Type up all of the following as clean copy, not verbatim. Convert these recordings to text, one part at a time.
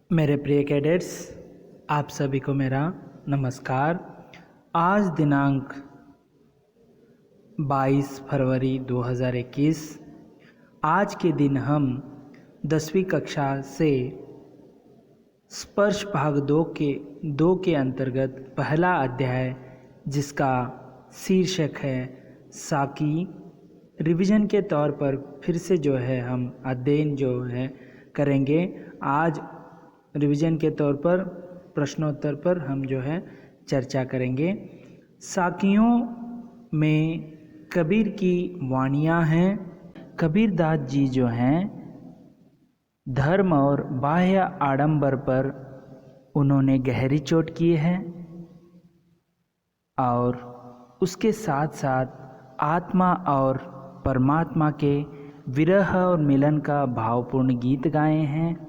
मेरे प्रिय कैडेट्स, आप सभी को मेरा नमस्कार। आज दिनांक 22 फरवरी 2021। आज के दिन हम 10वीं कक्षा से स्पर्श भाग दो के अंतर्गत पहला अध्याय, जिसका शीर्षक है साकी, रिवीजन के तौर पर फिर से हम अध्ययन करेंगे। आज रिवीजन के तौर पर प्रश्नोत्तर पर हम चर्चा करेंगे। साकियों में कबीर की वाणियाँ हैं। कबीरदास जी धर्म और बाह्य आडंबर पर उन्होंने गहरी चोट की है और उसके साथ साथ आत्मा और परमात्मा के विरह और मिलन का भावपूर्ण गीत गाए हैं।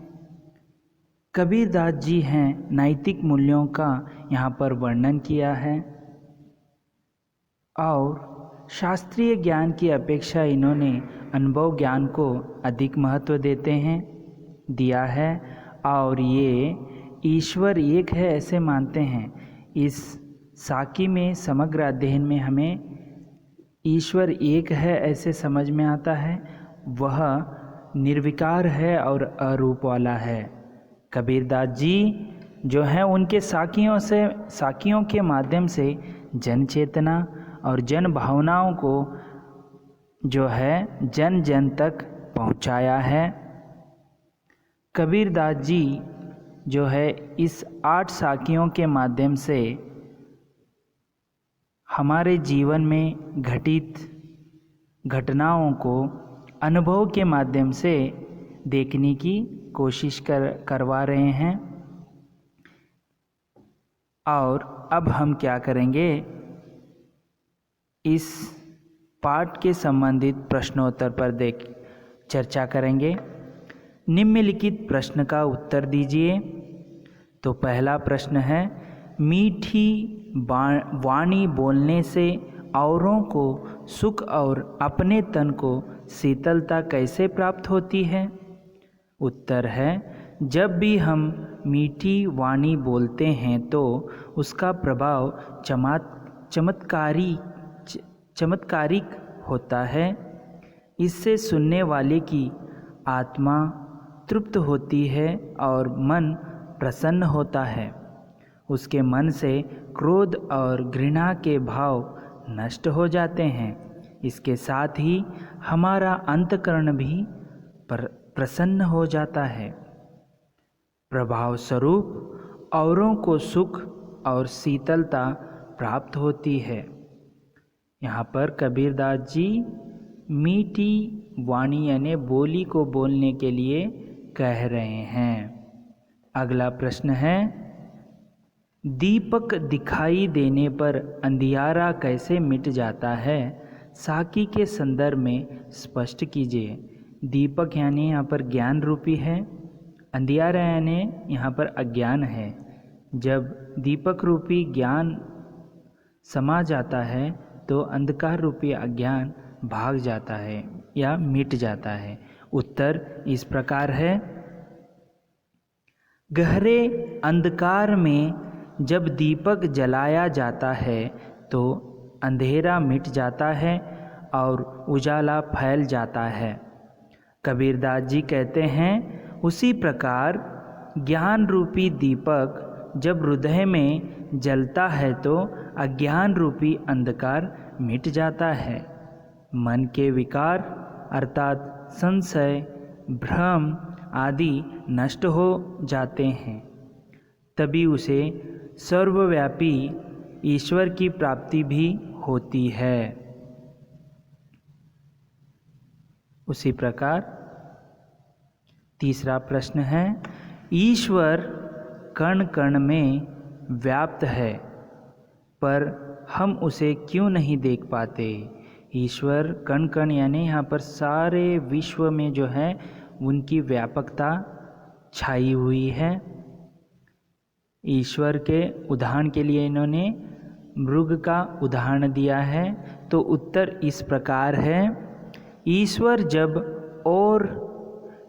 कबीरदास जी नैतिक मूल्यों का यहाँ पर वर्णन किया है और शास्त्रीय ज्ञान की अपेक्षा इन्होंने अनुभव ज्ञान को अधिक महत्व दिया है और ये ईश्वर एक है ऐसे मानते हैं। इस साकी में समग्र अध्ययन में हमें ईश्वर एक है ऐसे समझ में आता है। वह निर्विकार है और अरूप वाला है। कबीरदास जी उनके साकियों के माध्यम से जन चेतना और जन भावनाओं को जन जन तक पहुंचाया है। कबीरदास जी इस 8 साकियों के माध्यम से हमारे जीवन में घटित घटनाओं को अनुभव के माध्यम से देखने की कोशिश करवा रहे हैं। और अब हम क्या करेंगे, इस पाठ के संबंधित प्रश्नोत्तर पर चर्चा करेंगे। निम्नलिखित प्रश्न का उत्तर दीजिए। तो पहला प्रश्न है, मीठी वाणी बोलने से औरों को सुख और अपने तन को शीतलता कैसे प्राप्त होती है? उत्तर है, जब भी हम मीठी वाणी बोलते हैं तो उसका प्रभाव चमत्कारिक होता है। इससे सुनने वाले की आत्मा तृप्त होती है और मन प्रसन्न होता है। उसके मन से क्रोध और घृणा के भाव नष्ट हो जाते हैं। इसके साथ ही हमारा अंतःकरण भी प्रसन्न हो जाता है। प्रभाव स्वरूप औरों को सुख और शीतलता प्राप्त होती है। यहाँ पर कबीरदास जी मीठी वाणी यानी बोली को बोलने के लिए कह रहे हैं। अगला प्रश्न है, दीपक दिखाई देने पर अंधियारा कैसे मिट जाता है? साकी के संदर्भ में स्पष्ट कीजिए। दीपक यानी यहाँ पर ज्ञान रूपी है, अंधियारा यानी यहाँ पर अज्ञान है। जब दीपक रूपी ज्ञान समा जाता है तो अंधकार रूपी अज्ञान भाग जाता है या मिट जाता है। उत्तर इस प्रकार है, गहरे अंधकार में जब दीपक जलाया जाता है तो अंधेरा मिट जाता है और उजाला फैल जाता है। कबीरदास जी कहते हैं, उसी प्रकार ज्ञान रूपी दीपक जब हृदय में जलता है तो अज्ञान रूपी अंधकार मिट जाता है। मन के विकार अर्थात संशय, भ्रम आदि नष्ट हो जाते हैं। तभी उसे सर्वव्यापी ईश्वर की प्राप्ति भी होती है। उसी प्रकार तीसरा प्रश्न है, ईश्वर कण कण में व्याप्त है पर हम उसे क्यों नहीं देख पाते? ईश्वर कण कण यानी यहाँ पर सारे विश्व में उनकी व्यापकता छाई हुई है। ईश्वर के उदाहरण के लिए इन्होंने मृग का उदाहरण दिया है। तो उत्तर इस प्रकार है,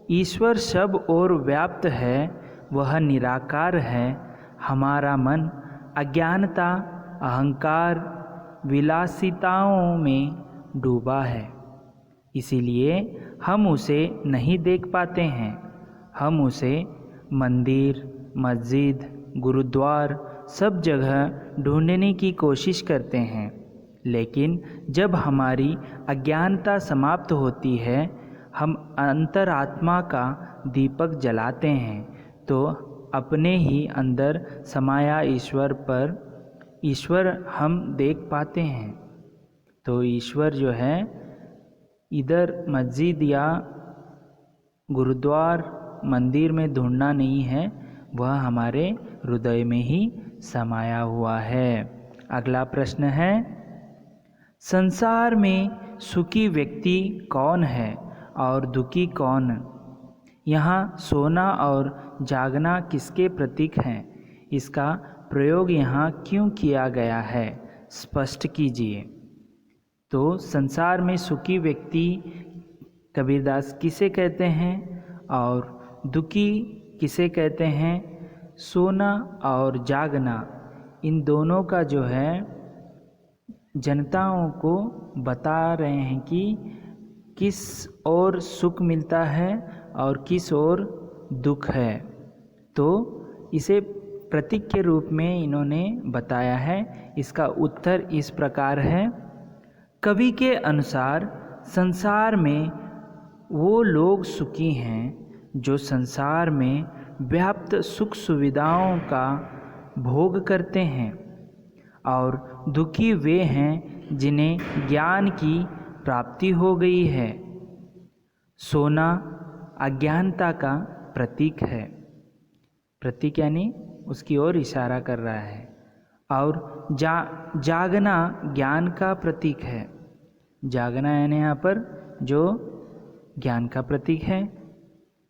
ईश्वर सब ओर व्याप्त है वह निराकार है। हमारा मन अज्ञानता, अहंकार, विलासिताओं में डूबा है, इसीलिए हम उसे नहीं देख पाते हैं। हम उसे मंदिर, मस्जिद, गुरुद्वार सब जगह ढूंढने की कोशिश करते हैं, लेकिन जब हमारी अज्ञानता समाप्त होती है, हम अंतरात्मा का दीपक जलाते हैं, तो अपने ही अंदर समाया ईश्वर हम देख पाते हैं। तो ईश्वर जो है इधर मस्जिद या गुरुद्वार, मंदिर में ढूंढना नहीं है, वह हमारे हृदय में ही समाया हुआ है। अगला प्रश्न है, संसार में सुखी व्यक्ति कौन है और दुखी कौन? यहाँ सोना और जागना किसके प्रतीक हैं? इसका प्रयोग यहाँ क्यों किया गया है, स्पष्ट कीजिए। तो संसार में सुखी व्यक्ति कबीरदास किसे कहते हैं और दुखी किसे कहते हैं? सोना और जागना, इन दोनों का जो है जनताओं को बता रहे हैं कि किस ओर सुख मिलता है और किस ओर दुख है। तो इसे प्रतीक के रूप में इन्होंने बताया है। इसका उत्तर इस प्रकार है, कवि के अनुसार संसार में वो लोग सुखी हैं जो संसार में व्याप्त सुख सुविधाओं का भोग करते हैं, और दुखी वे हैं जिन्हें ज्ञान की प्राप्ति हो गई है। सोना अज्ञानता का प्रतीक है, प्रतीक यानी उसकी ओर इशारा कर रहा है, और जागना ज्ञान का प्रतीक है। जागना यानी यहाँ पर जो ज्ञान का प्रतीक है।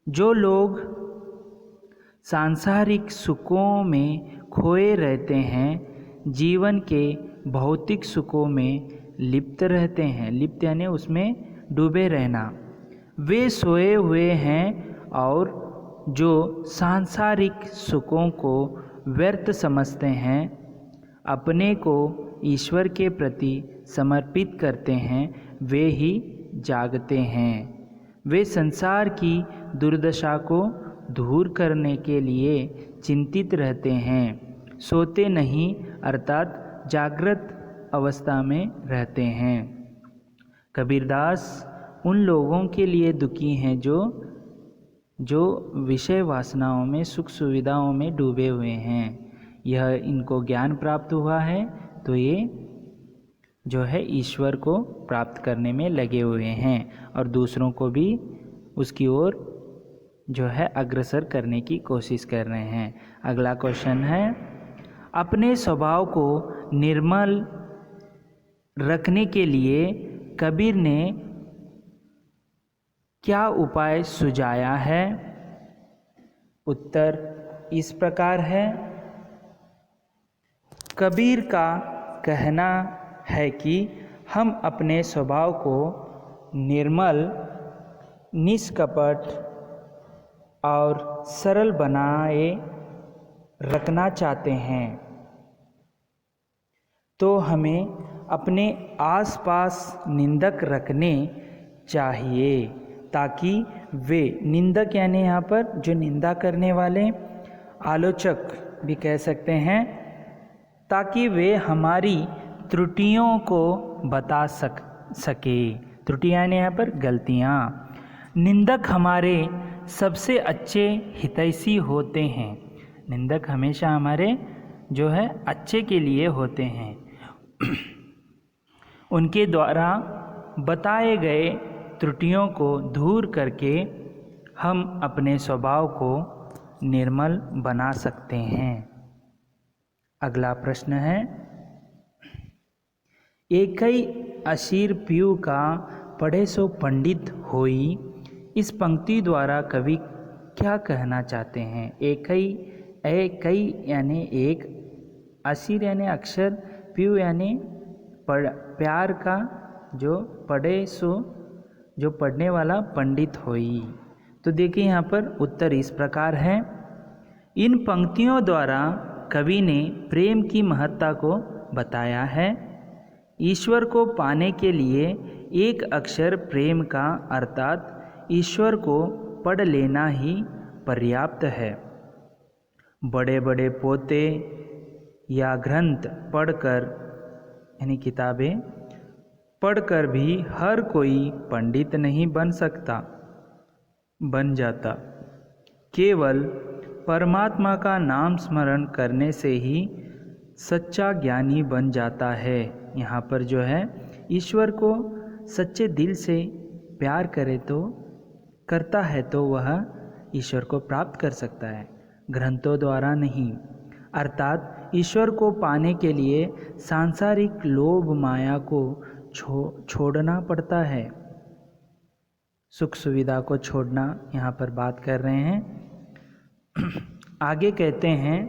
जो लोग सांसारिक सुखों में खोए रहते हैं, जीवन के भौतिक सुखों में लिप्त रहते हैं, लिप्त यानी उसमें डूबे रहना, वे सोए हुए हैं। और जो सांसारिक सुखों को व्यर्थ समझते हैं, अपने को ईश्वर के प्रति समर्पित करते हैं, वे ही जागते हैं। वे संसार की दुर्दशा को दूर करने के लिए चिंतित रहते हैं, सोते नहीं अर्थात जागृत अवस्था में रहते हैं। कबीरदास उन लोगों के लिए दुखी हैं जो विषय वासनाओं में, सुख सुविधाओं में डूबे हुए हैं। यह इनको ज्ञान प्राप्त हुआ है तो ये जो है ईश्वर को प्राप्त करने में लगे हुए हैं और दूसरों को भी उसकी ओर जो है अग्रसर करने की कोशिश कर रहे हैं। अगला क्वेश्चन है, अपने स्वभाव को निर्मल रखने के लिए कबीर ने क्या उपाय सुझाया है? उत्तर इस प्रकार है, कबीर का कहना है कि हम अपने स्वभाव को निर्मल, निष्कपट और सरल बनाए रखना चाहते हैं, तो हमें अपने आसपास निंदक रखने चाहिए, ताकि वे, निंदक यानी यहाँ पर जो निंदा करने वाले, आलोचक भी कह सकते हैं, ताकि वे हमारी त्रुटियों को बता सके। त्रुटियाँ यानी यहाँ पर गलतियाँ। निंदक हमारे सबसे अच्छे हितैषी होते हैं। निंदक हमेशा हमारे जो है अच्छे के लिए होते हैं। उनके द्वारा बताए गए त्रुटियों को दूर करके हम अपने स्वभाव को निर्मल बना सकते हैं। अगला प्रश्न है, एकई असीर पीऊ का पढ़े सो पंडित होई, इस पंक्ति द्वारा कवि क्या कहना चाहते हैं? एकई यानी एक, असीर यानी अक्षर, पीऊ यानी प्यार का, जो पढ़े सो जो पढ़ने वाला पंडित होई। तो देखिए यहाँ पर उत्तर इस प्रकार है, इन पंक्तियों द्वारा कवि ने प्रेम की महत्ता को बताया है। ईश्वर को पाने के लिए एक अक्षर प्रेम का अर्थात ईश्वर को पढ़ लेना ही पर्याप्त है। बड़े बड़े पोते या ग्रंथ पढ़कर यानी किताबें पढ़कर भी हर कोई पंडित नहीं बन जाता। केवल परमात्मा का नाम स्मरण करने से ही सच्चा ज्ञानी बन जाता है। यहाँ पर जो है ईश्वर को सच्चे दिल से प्यार करता है तो वह ईश्वर को प्राप्त कर सकता है, ग्रंथों द्वारा नहीं। अर्थात ईश्वर को पाने के लिए सांसारिक लोभ माया को छोड़ना पड़ता है। सुख सुविधा को छोड़ना यहाँ पर बात कर रहे हैं। आगे कहते हैं,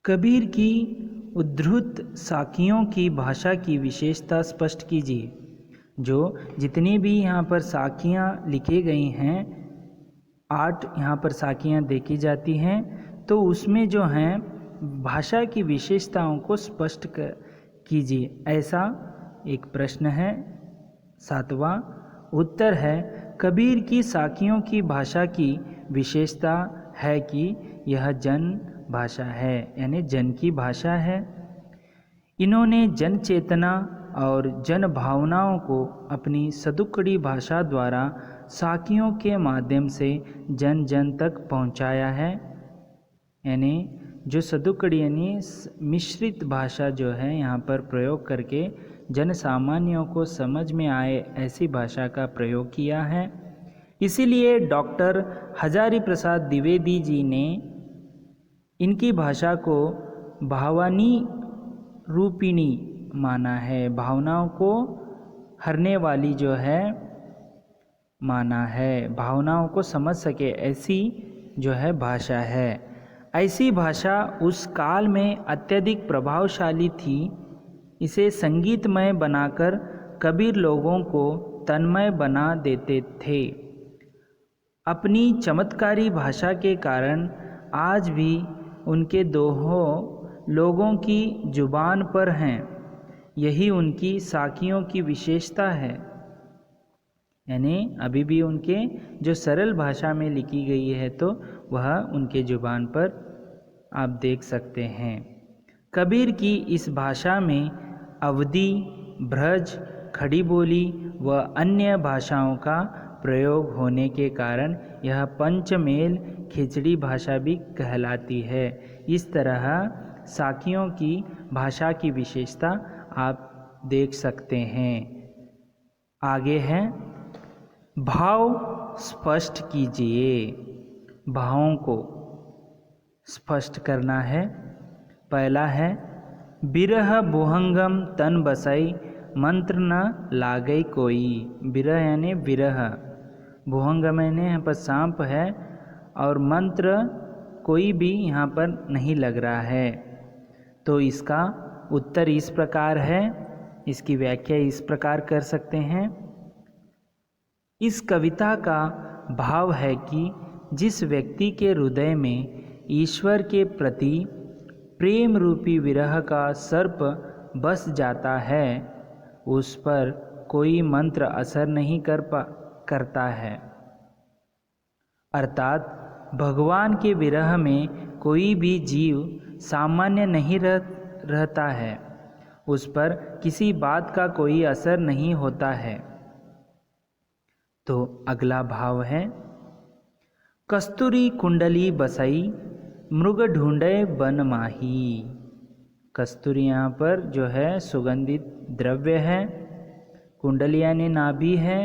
कबीर की उद्धृत साखियों की भाषा की विशेषता स्पष्ट कीजिए। जो जितनी भी यहाँ पर साखियाँ लिखी गई हैं, 8 यहाँ पर साखियाँ देखी जाती हैं, तो उसमें जो हैं भाषा की विशेषताओं को स्पष्ट कीजिए, ऐसा एक प्रश्न है। 7वां उत्तर है, कबीर की साखियों की भाषा की विशेषता है कि यह जन भाषा है, यानी जन की भाषा है। इन्होंने जन चेतना और जन भावनाओं को अपनी सदुक्कड़ी भाषा द्वारा साखियों के माध्यम से जन जन तक पहुंचाया है। यानी जो सदुक्कड़ी यानी मिश्रित भाषा जो है यहाँ पर प्रयोग करके जन सामान्यों को समझ में आए ऐसी भाषा का प्रयोग किया है। इसीलिए डॉक्टर हजारी प्रसाद द्विवेदी जी ने इनकी भाषा को भावानी रूपिणी माना है, भावनाओं को हरने वाली जो है माना है, भावनाओं को समझ सके ऐसी जो है भाषा है। ऐसी भाषा उस काल में अत्यधिक प्रभावशाली थी। इसे संगीतमय बनाकर कबीर लोगों को तन्मय बना देते थे। अपनी चमत्कारी भाषा के कारण आज भी उनके दोहों लोगों की जुबान पर हैं। यही उनकी साखियों की विशेषता है। यानी अभी भी उनके जो सरल भाषा में लिखी गई है तो वह उनके जुबान पर आप देख सकते हैं। कबीर की इस भाषा में अवधी, ब्रज, खड़ी बोली व अन्य भाषाओं का प्रयोग होने के कारण यह पंचमेल खिचड़ी भाषा भी कहलाती है। इस तरह साखियों की भाषा की विशेषता आप देख सकते हैं। आगे है, भाव स्पष्ट कीजिए। भावों को स्पष्ट करना है। पहला है, बिरह बुहंगम तन बसई मंत्र न लागई कोई। बिरह यानी विरह, भुहंगम यानी यहाँ पर सांप है और मंत्र कोई भी यहाँ पर नहीं लग रहा है। तो इसका उत्तर इस प्रकार है, इसकी व्याख्या इस प्रकार कर सकते हैं। इस कविता का भाव है कि जिस व्यक्ति के हृदय में ईश्वर के प्रति प्रेम रूपी विरह का सर्प बस जाता है, उस पर कोई मंत्र असर नहीं करता है। अर्थात भगवान के विरह में कोई भी जीव सामान्य नहीं रहता है, उस पर किसी बात का कोई असर नहीं होता है। तो अगला भाव है, कस्तूरी कुंडली बसई मृग ढूंढे बन माही। कस्तूरी यहाँ पर जो है सुगंधित द्रव्य है, कुंडली यानी नाभि है,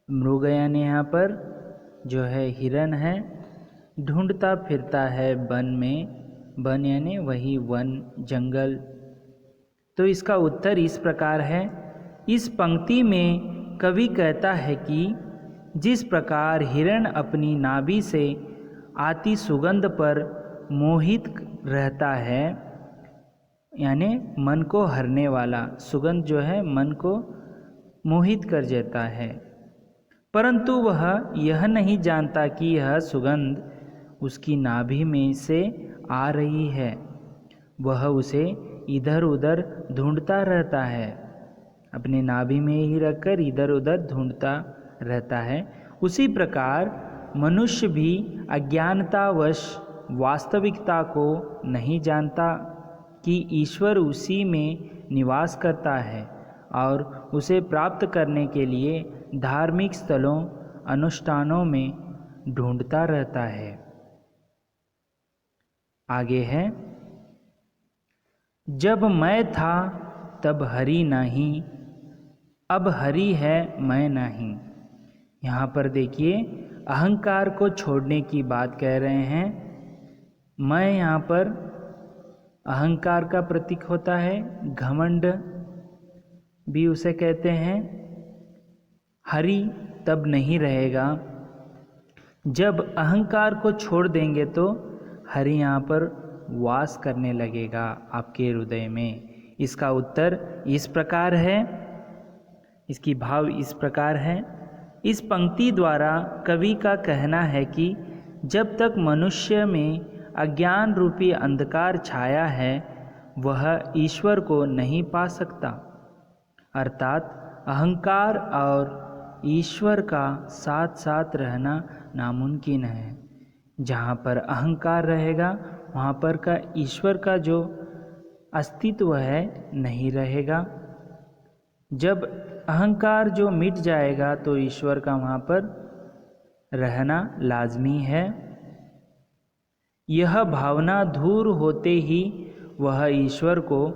मृग यानी यहाँ पर जो है हिरन है, ढूंढता फिरता है वन में। वन यानी वही वन, जंगल। तो इसका उत्तर इस प्रकार है। इस पंक्ति में कवि कहता है कि जिस प्रकार हिरण अपनी नाभि से आती सुगंध पर मोहित रहता है, यानी मन को हरने वाला सुगंध जो है मन को मोहित कर देता है, परंतु वह यह नहीं जानता कि यह सुगंध उसकी नाभि में से आ रही है। वह उसे इधर उधर ढूंढता रहता है, अपने नाभि में ही रखकर इधर उधर ढूंढता रहता है। उसी प्रकार मनुष्य भी अज्ञानतावश वास्तविकता को नहीं जानता कि ईश्वर उसी में निवास करता है और उसे प्राप्त करने के लिए धार्मिक स्थलों अनुष्ठानों में ढूंढता रहता है। आगे है, जब मैं था तब हरि नहीं, अब हरि है मैं नहीं। यहाँ पर देखिए अहंकार को छोड़ने की बात कह रहे हैं। मैं यहाँ पर अहंकार का प्रतीक होता है, घमंड भी उसे कहते हैं। हरि तब नहीं रहेगा, जब अहंकार को छोड़ देंगे तो हरि यहाँ पर वास करने लगेगा आपके हृदय में। इसका उत्तर इस प्रकार है, इसकी भाव इस प्रकार है। इस पंक्ति द्वारा कवि का कहना है कि जब तक मनुष्य में अज्ञान रूपी अंधकार छाया है वह ईश्वर को नहीं पा सकता। अर्थात अहंकार और ईश्वर का साथ साथ रहना नामुमकिन है। जहाँ पर अहंकार रहेगा वहाँ पर का ईश्वर का जो अस्तित्व है नहीं रहेगा। जब अहंकार जो मिट जाएगा तो ईश्वर का वहाँ पर रहना लाजमी है। यह भावना दूर होते ही वह ईश्वर को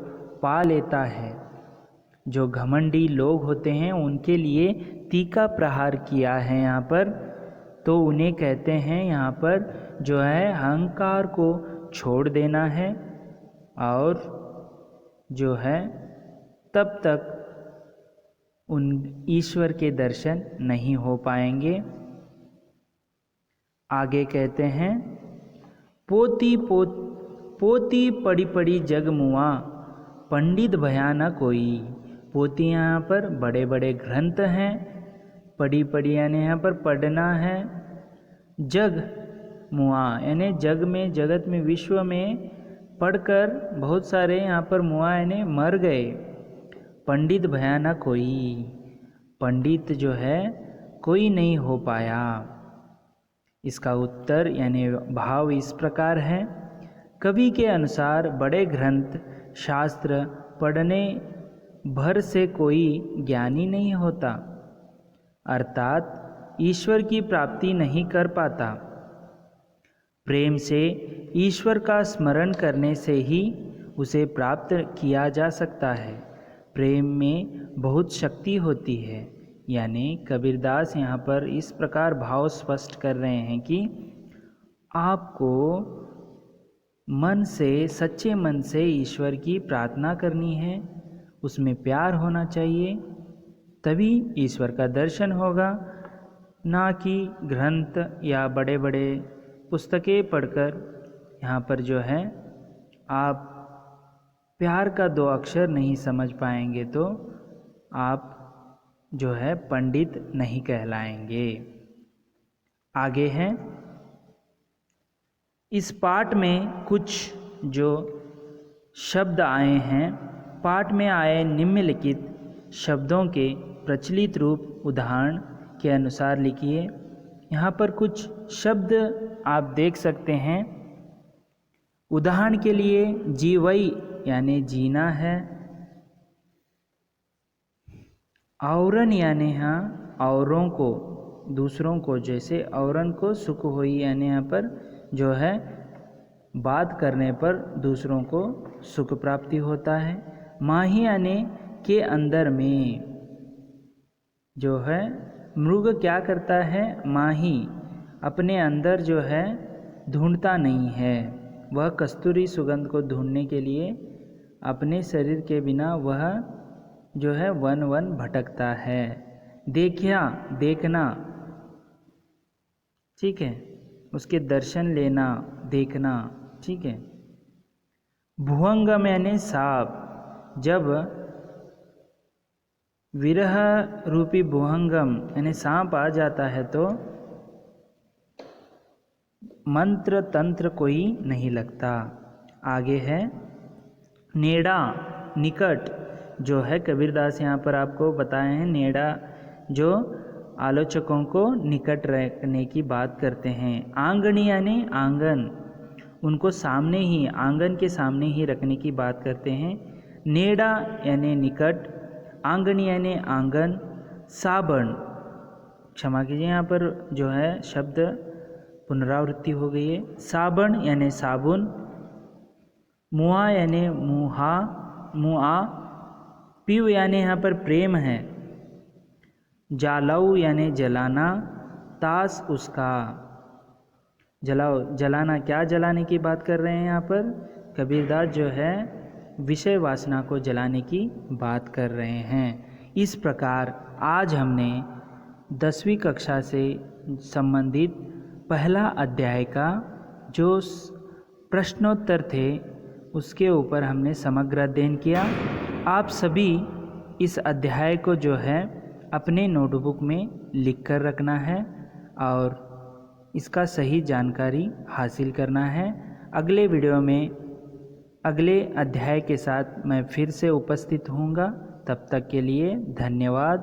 पा लेता है। जो घमंडी लोग होते हैं उनके लिए तीखा प्रहार किया है यहाँ पर, तो उन्हें कहते हैं यहाँ पर जो है अहंकार को छोड़ देना है और जो है तब तक उन ईश्वर के दर्शन नहीं हो पाएंगे। आगे कहते हैं, पोती पड़ी पड़ी जग मुआ, पंडित भया न कोई। पोती यहाँ पर बड़े बड़े ग्रंथ हैं, पड़ी पड़ी यानी यहाँ पर पढ़ना है। जग मुआ यानी जग में, जगत में, विश्व में पढ़कर बहुत सारे यहाँ पर मुआ यानी मर गए। पंडित भया न कोई, पंडित जो है कोई नहीं हो पाया। इसका उत्तर यानी भाव इस प्रकार है, कवि के अनुसार बड़े ग्रंथ शास्त्र पढ़ने भर से कोई ज्ञानी नहीं होता, अर्थात ईश्वर की प्राप्ति नहीं कर पाता। प्रेम से ईश्वर का स्मरण करने से ही उसे प्राप्त किया जा सकता है। प्रेम में बहुत शक्ति होती है। यानी कबीरदास यहाँ पर इस प्रकार भाव स्पष्ट कर रहे हैं कि आपको मन से, सच्चे मन से ईश्वर की प्रार्थना करनी है, उसमें प्यार होना चाहिए, तभी ईश्वर का दर्शन होगा। ना कि ग्रंथ या बड़े बड़े पुस्तकें पढ़कर यहाँ पर जो है आप प्यार का दो अक्षर नहीं समझ पाएंगे तो आप जो है पंडित नहीं कहलाएंगे। आगे है, इस पाठ में कुछ जो शब्द आए हैं, पाठ में आए निम्नलिखित शब्दों के प्रचलित रूप उदाहरण के अनुसार लिखिए। यहाँ पर कुछ शब्द आप देख सकते हैं। उदाहरण के लिए जीवई यानी जीना है, औरन यानी यहाँ औरों को, दूसरों को, जैसे औरन को सुख हुई यानी यहाँ पर जो है बात करने पर दूसरों को सुख प्राप्ति होता है। माही यानी के अंदर में, जो है मृग क्या करता है, माही अपने अंदर जो है ढूंढता नहीं है, वह कस्तूरी सुगंध को ढूंढने के लिए अपने शरीर के बिना वह जो है वन वन भटकता है। देखिया देखना, ठीक है, उसके दर्शन लेना, देखना, ठीक है। भुवंगम यानी सांप, जब विरह रूपी भुहंगम यानी सांप आ जाता है तो मंत्र तंत्र कोई नहीं लगता। आगे है नेड़ा, निकट, जो है कबीरदास यहाँ पर आपको बताए हैं। नेड़ा जो आलोचकों को निकट रखने की बात करते हैं। आंगनी यानी आंगन, उनको सामने ही, आंगन के सामने ही रखने की बात करते हैं। नेड़ा यानी निकट, आंगनी यानी आंगन, साबण, क्षमा कीजिए यहाँ पर जो है शब्द पुनरावृत्ति हो गई है। साबण यानी साबुन, मुआ यानी मुहा, मुआ, पीव यानी यहाँ पर प्रेम है, जालाऊ यानी जलाना, तास उसका, जलाओ, जलाना, क्या जलाने की बात कर रहे हैं यहाँ पर कबीरदास जो है विषय वासना को जलाने की बात कर रहे हैं। इस प्रकार आज हमने 10वीं कक्षा से संबंधित पहला अध्याय का जो प्रश्नोत्तर थे उसके ऊपर हमने समग्र अध्ययन किया। आप सभी इस अध्याय को जो है अपने नोटबुक में लिख कर रखना है और इसका सही जानकारी हासिल करना है। अगले वीडियो में अगले अध्याय के साथ मैं फिर से उपस्थित होऊंगा। तब तक के लिए धन्यवाद।